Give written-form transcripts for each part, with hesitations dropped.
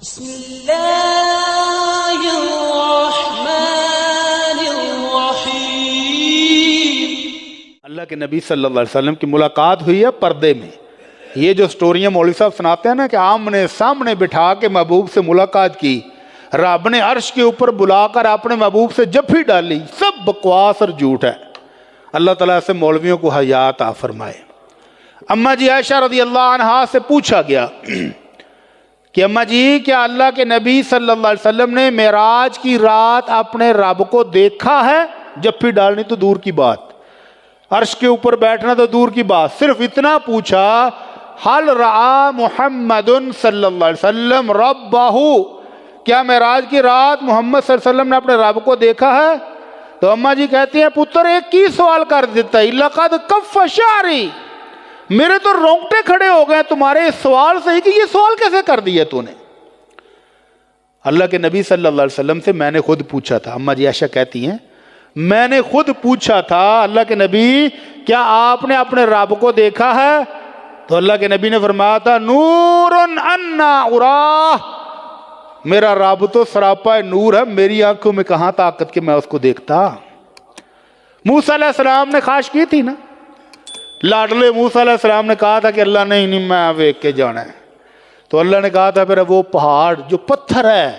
بسم اللہ الرحمن الرحیم۔ اللہ کے نبی صلی اللہ علیہ وسلم کی ملاقات ہوئی ہے پردے میں۔ یہ جو سٹوریاں مولوی صاحب سناتے ہیں نا کہ آمنے سامنے بٹھا کے محبوب سے ملاقات کی، رب نے عرش کے اوپر بلا کر اپنے محبوب سے جفی ڈالی، سب بکواس اور جھوٹ ہے۔ اللہ تعالیٰ سے مولویوں کو حیا عطا فرمائے۔ اماں جی عائشہ رضی اللہ عنہا سے پوچھا گیا کہ اماں جی کیا اللہ کے نبی صلی اللہ علیہ وسلم نے معراج کی رات اپنے رب کو دیکھا ہے؟ جفی ڈالنی تو دور کی بات، عرش کے اوپر بیٹھنا تو دور کی بات، صرف اتنا پوچھا حل رعا محمد صلی اللہ علیہ وسلم ربہ، کیا معراج کی رات محمد صلی اللہ علیہ وسلم نے اپنے رب کو دیکھا ہے؟ تو اماں جی کہتی ہیں پتر ایک ہی سوال کر دیتا ہے، لقد کف شعری، میرے تو رونگٹے کھڑے ہو گئے تمہارے اس سوال سے ہی کہ یہ سوال کیسے کر دیا تو نے؟ اللہ کے نبی صلی اللہ علیہ وسلم سے میں نے خود پوچھا تھا۔ اماں جی عائشہ کہتی ہیں میں نے خود پوچھا تھا اللہ کے نبی کیا آپ نے اپنے رب کو دیکھا ہے؟ تو اللہ کے نبی نے فرمایا تھا نور انا اراہ، میرا رب تو سراپا نور ہے، میری آنکھوں میں کہاں طاقت کہ میں اس کو دیکھتا۔ موسیٰ علیہ السلام نے خواہش کی تھی نا، لاڈلے موسیٰ علیہ السلام نے کہا تھا کہ اللہ نہیں میں ویک کے جانا ہے، تو اللہ نے کہا تھا پھر وہ پہاڑ جو پتھر ہے،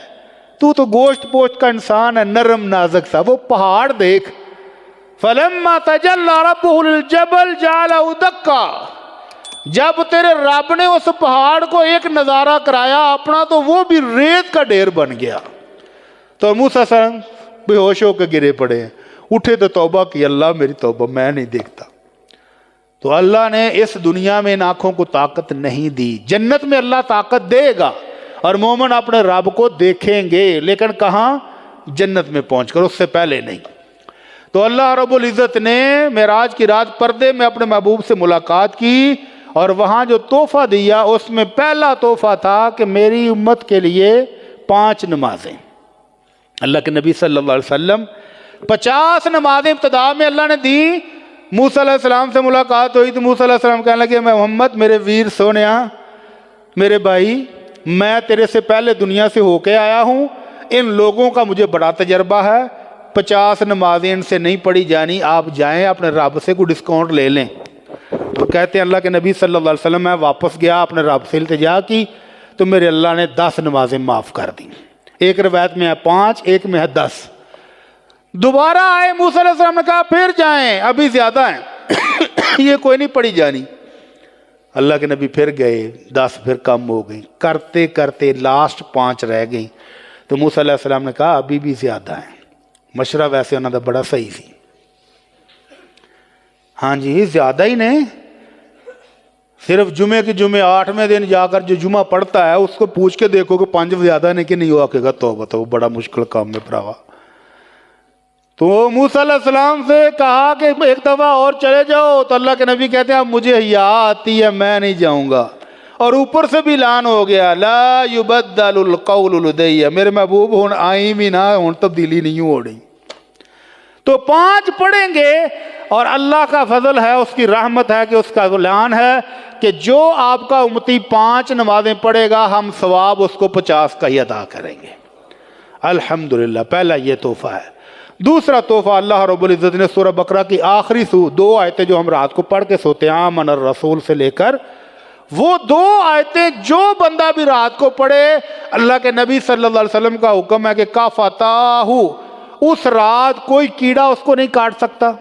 تو گوشت پوشت کا انسان ہے، نرم نازک سا، وہ پہاڑ دیکھ۔ فَلَمَّا تَجَلَّى رَبُّهُ لِلْجَبَلِ جَعَلَهُ دَكَّا، جب تیرے رب نے اس پہاڑ کو ایک نظارہ کرایا اپنا تو وہ بھی ریت کا ڈھیر بن گیا۔ تو موسیٰ علیہ السلام بے ہوش ہو کے گرے پڑے ہیں، اٹھے تو توبہ کی، اللہ میری توبہ میں نہیں دیکھتا۔ تو اللہ نے اس دنیا میں ان آنکھوں کو طاقت نہیں دی، جنت میں اللہ طاقت دے گا اور مومن اپنے رب کو دیکھیں گے، لیکن کہاں؟ جنت میں پہنچ کر، اس سے پہلے نہیں۔ تو اللہ رب العزت نے معراج کی رات پردے میں اپنے محبوب سے ملاقات کی اور وہاں جو تحفہ دیا اس میں پہلا تحفہ تھا کہ میری امت کے لیے 5 نمازیں۔ اللہ کے نبی صلی اللہ علیہ وسلم 50 نمازیں ابتدا میں اللہ نے دی۔ موسیٰ علیہ السلام سے ملاقات ہوئی تو موسیٰ علیہ السلام کہنے لگے میں محمد میرے ویر سونیا، میرے بھائی، میں تیرے سے پہلے دنیا سے ہو کے آیا ہوں، ان لوگوں کا مجھے بڑا تجربہ ہے، 50 نمازیں ان سے نہیں پڑھی جانی، آپ جائیں اپنے رب سے کوئی ڈسکاؤنٹ لے لیں۔ تو کہتے ہیں اللہ کے نبی صلی اللہ علیہ وسلم میں واپس گیا، اپنے رب سے التجا کی تو میرے اللہ نے 10 نمازیں معاف کر دیں۔ ایک روایت میں ہے 5، ایک میں ہے 10۔ دوبارہ آئے موسیٰ علیہ السلام نے کہا پھر جائیں، ابھی زیادہ ہیں یہ کوئی نہیں پڑھی جانی۔ اللہ کے نبی پھر گئے، 10 پھر کم ہو گئی، کرتے کرتے لاسٹ 5 رہ گئی۔ تو موسیٰ علیہ السلام نے کہا ابھی بھی زیادہ ہیں۔ مشورہ ویسے انہوں نے بڑا صحیح سی، ہاں جی زیادہ ہی نہیں، صرف جمعے کے جمعے 8ویں دن جا کر جو جمعہ پڑھتا ہے اس کو پوچھ کے دیکھو کہ 5 زیادہ نہیں کہ نہیں ہوا، کہ گا توبہ تو بڑا مشکل کام میں پراوا۔ تو موسیٰ علیہ السلام سے کہا کہ ایک دفعہ اور چلے جاؤ، تو اللہ کے نبی کہتے ہیں اب مجھے حیا آتی ہے میں نہیں جاؤں گا، اور اوپر سے بھی اعلان ہو گیا لا یبدل القول لدی، میرے محبوب ہون آئی بھی نہ ہون تبدیلی نہیں ہو رہی۔ تو 5 پڑھیں گے اور اللہ کا فضل ہے، اس کی رحمت ہے کہ اس کا اعلان ہے کہ جو آپ کا امتی 5 نمازیں پڑھے گا ہم ثواب اس کو 50 کا ہی ادا کریں گے۔ الحمدللہ پہلا یہ تحفہ ہے۔ دوسرا تحفہ اللہ رب العزت نے سورہ بقرہ کی آخری 2 آیتیں جو ہم رات کو پڑھ کے سوتے ہیں آمن الرسول سے لے کر، وہ 2 آیتیں جو بندہ بھی رات کو پڑھے، اللہ کے نبی صلی اللہ علیہ وسلم کا حکم ہے کہ کافتاہ، اس رات کوئی کیڑا اس کو نہیں کاٹ سکتا،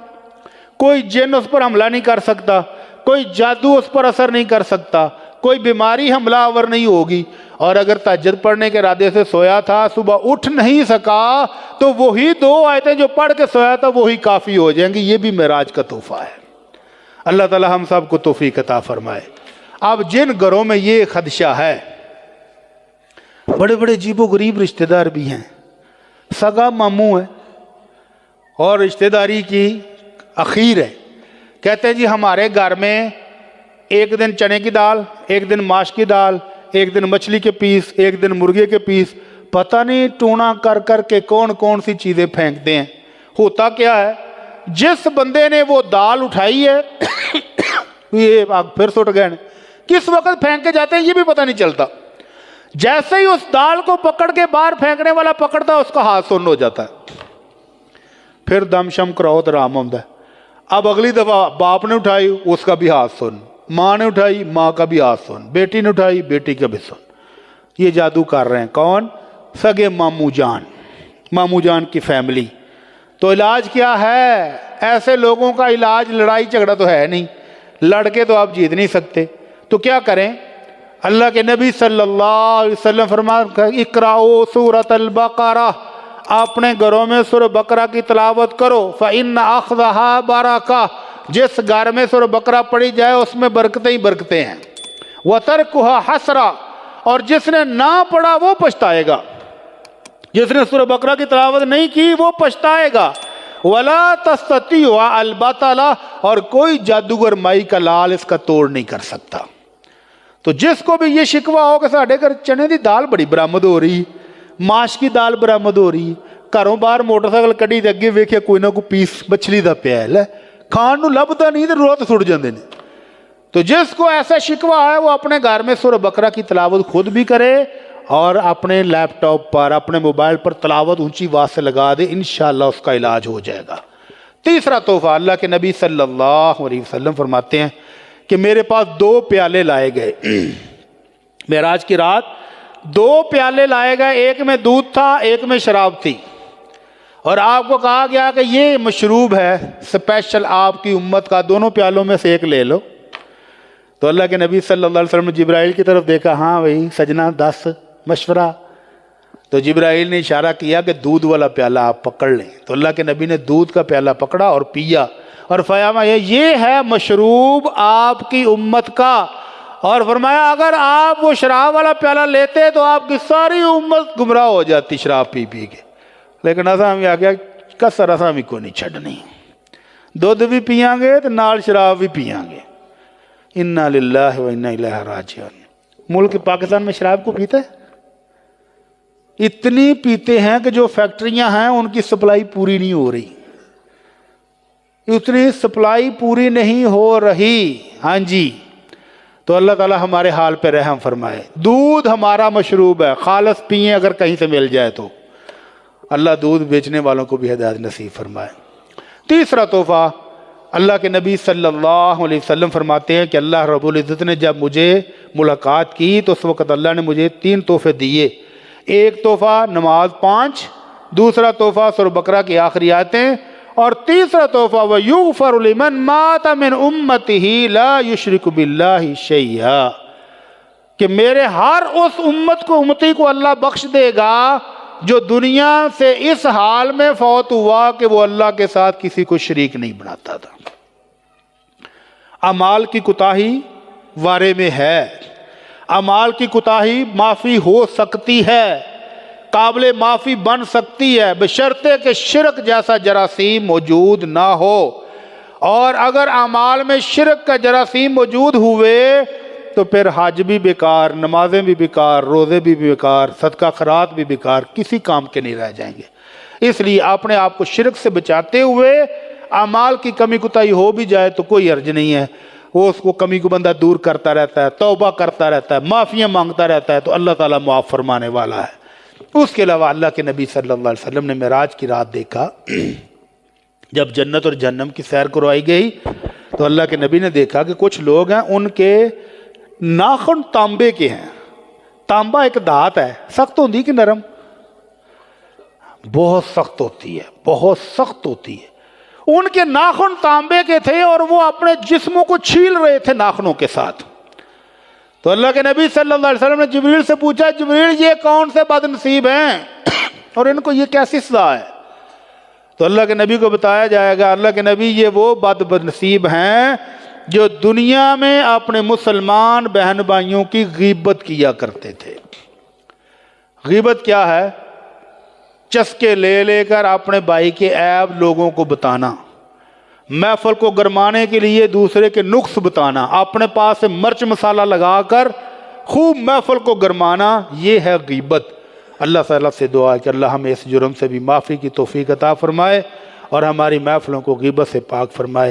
کوئی جن اس پر حملہ نہیں کر سکتا، کوئی جادو اس پر اثر نہیں کر سکتا، کوئی بیماری حملہ آور نہیں ہوگی، اور اگر تہجد پڑھنے کے ارادے سے سویا تھا صبح اٹھ نہیں سکا تو وہی 2 آیتیں جو پڑھ کے سویا تھا وہی کافی ہو جائیں گی۔ یہ بھی معراج کا تحفہ ہے۔ اللہ تعالی ہم سب کو توفیق عطا فرمائے۔ اب جن گھروں میں یہ خدشہ ہے، بڑے بڑے عجیب و غریب رشتہ دار بھی ہیں، سگا ماموں ہے اور رشتہ داری کی اخیر ہے، کہتے ہیں جی ہمارے گھر میں ایک دن چنے کی دال، ایک دن ماش کی دال، ایک دن مچھلی کے پیس، ایک دن مرغے کے پیس، پتہ نہیں ٹونا کر کر کے کون کون سی چیزیں پھینکتے ہیں۔ ہوتا کیا ہے، جس بندے نے وہ دال اٹھائی ہے یہ پھر سٹ گئے، کس وقت پھینک کے جاتے ہیں یہ بھی پتہ نہیں چلتا۔ جیسے ہی اس دال کو پکڑ کے باہر پھینکنے والا پکڑتا ہے اس کا ہاتھ سن ہو جاتا ہے، پھر دم شم کراؤ تو آرام ہوتا ہے۔ اب اگلی دفعہ باپ نے اٹھائی، اس کا بھی ہاتھ سن، ماں نے اٹھائی، ماں کا بھی ہاتھ سن، بیٹی نے اٹھائی، بیٹی کا بھی سن۔ یہ جادو کر رہے ہیں کون؟ سگے ماموں جان، ماموں جان کی فیملی۔ تو علاج کیا ہے؟ ایسے لوگوں کا علاج لڑائی جھگڑا تو ہے نہیں، لڑ کے تو آپ جیت نہیں سکتے، تو کیا کریں؟ اللہ کے نبی صلی اللہ علیہ وسلم فرماتے اقرأوا سورۃ البقرہ، اپنے گھروں میں سورہ بقرہ کی تلاوت کرو، فإن أخذها برکہ، جس گھر میں سورہ بقرہ پڑھی جائے اس میں برکتیں ہی برکتیں ہیں، وترکها حسرہ، اور جس نے نہ پڑھا وہ پچھتائے گا، جس نے سورہ بقرہ کی تلاوت نہیں کی وہ پچھتائے گا، ولا تستطيع البطل، اور کوئی جادوگر مائی کا لال اس کا توڑ نہیں کر سکتا۔ تو جس کو بھی یہ شکوہ ہو کہ ساڈے گھر چنے دی دال بڑی برآمد ہو رہی، ماش کی دال برآمد ہو رہی، گھروں باہر موٹر سائیکل کڈی تے اگے ویکھیا کوئی نہ کوئی پیس مچھلی دا پیا ہے، کھان نو لبدا نہیں تے روت سڑ جاندے نے، تو جس کو ایسا شکوہ ہے وہ اپنے گھر میں سورہ بقرہ کی تلاوت خود بھی کرے اور اپنے لیپ ٹاپ پر، اپنے موبائل پر تلاوت اونچی آواز سے لگا دے، انشاءاللہ اس کا علاج ہو جائے گا۔ تیسرا تحفہ، اللہ کے نبی صلی اللہ علیہ وسلم فرماتے ہیں کہ میرے پاس 2 پیالے لائے گئے، معراج کی رات 2 پیالے لائے گئے، ایک میں دودھ تھا، ایک میں شراب تھی، اور آپ کو کہا گیا کہ یہ مشروب ہے سپیشل آپ کی امت کا، دونوں پیالوں میں سے ایک لے لو۔ تو اللہ کے نبی صلی اللہ علیہ وسلم نے جبرائیل کی طرف دیکھا، ہاں بھائی سجنا 10 مشورہ، تو جبرائیل نے اشارہ کیا کہ دودھ والا پیالہ آپ پکڑ لیں، تو اللہ کے نبی نے دودھ کا پیالہ پکڑا اور پیا، اور فرمایا یہ ہے مشروب آپ کی امت کا، اور فرمایا اگر آپ وہ شراب والا پیالہ لیتے تو آپ کی ساری امت گمراہ ہو جاتی شراب پی پی کے، لیکن ایسا ہمیں آگیا کسر ایسا ہمیں کو نہیں چھڑنی، دودھ بھی پیاں گے تو نال شراب بھی پیاں گے، انا للہ و انا الیہ راجعون۔ ملک پاکستان میں شراب کو پیتے ہیں، اتنی پیتے ہیں کہ جو فیکٹریاں ہیں ان کی سپلائی پوری نہیں ہو رہی، اتنی سپلائی پوری نہیں ہو رہی، ہاں جی۔ تو اللہ تعالیٰ ہمارے حال پہ رحم فرمائے۔ دودھ ہمارا مشروب ہے، خالص پئیں اگر کہیں سے مل جائے تو، اللہ دودھ بیچنے والوں کو بھی ہدایت نصیب فرمائے۔ تیسرا تحفہ، اللہ کے نبی صلی اللہ علیہ وسلم فرماتے ہیں کہ اللہ رب العزت نے جب مجھے ملاقات کی تو اس وقت اللہ نے مجھے 3 تحفے دیے، ایک تحفہ نماز 5، دوسرا تحفہ سورہ بقرہ کی آخری آیتیں، اور تیسرا تحفہ وَيُغْفَرُ لِمَنْ مَاتَ مِنْ أُمَّتِهِ لَا يُشْرِكُ بِاللَّهِ شَيْئًا، کہ میرے ہر اس امت کو، امتی کو اللہ بخش دے گا جو دنیا سے اس حال میں فوت ہوا کہ وہ اللہ کے ساتھ کسی کو شریک نہیں بناتا تھا۔ اعمال کی کوتاہی وارے میں ہے، اعمال کی کوتاہی معافی ہو سکتی ہے، قابل معافی بن سکتی ہے، بشرطے کہ شرک جیسا جراثیم موجود نہ ہو، اور اگر اعمال میں شرک کا جراثیم موجود ہوئے تو پھر حج بھی بیکار، نمازیں بھی بیکار، روزے بھی بیکار، صدقہ خیرات بھی بیکار، کسی کام کے نہیں رہ جائیں گے۔ اس لیے اپنے آپ کو شرک سے بچاتے ہوئے اعمال کی کمی کوتاہی ہو بھی جائے تو کوئی حرج نہیں ہے، وہ اس کو کمی کو بندہ دور کرتا رہتا ہے، توبہ کرتا رہتا ہے، معافیاں مانگتا رہتا ہے، تو اللہ تعالیٰ معاف فرمانے والا ہے۔ اس کے علاوہ اللہ کے نبی صلی اللہ علیہ وسلم نے معراج کی رات دیکھا، جب جنت اور جہنم کی سیر کروائی گئی تو اللہ کے نبی نے دیکھا کہ کچھ لوگ ہیں ان کے ناخن تانبے کے ہیں، تانبا ایک دھات ہے، سخت ہوتی کہ نرم؟ بہت سخت ہوتی ہے، بہت سخت ہوتی ہے۔ ان کے ناخن تانبے کے تھے اور وہ اپنے جسموں کو چھیل رہے تھے ناخنوں کے ساتھ۔ تو اللہ کے نبی صلی اللہ علیہ وسلم نے جبریل سے پوچھا، جبریل یہ کون سے بد نصیب ہیں اور ان کو یہ کیسی سزا ہے؟ تو اللہ کے نبی کو بتایا جائے گا، اللہ کے نبی یہ وہ بد نصیب ہیں جو دنیا میں اپنے مسلمان بہن بھائیوں کی غیبت کیا کرتے تھے۔ غیبت کیا ہے؟ چسکے لے لے کر اپنے بھائی کے عیب لوگوں کو بتانا، محفل کو گرمانے کے لیے دوسرے کے نقص بتانا، اپنے پاس سے مرچ مسالہ لگا کر خوب محفل کو گرمانا، یہ ہے غیبت۔ اللہ تعالیٰ سے دعا ہے کہ اللہ ہمیں اس جرم سے بھی معافی کی توفیق عطا فرمائے اور ہماری محفلوں کو غیبت سے پاک فرمائے۔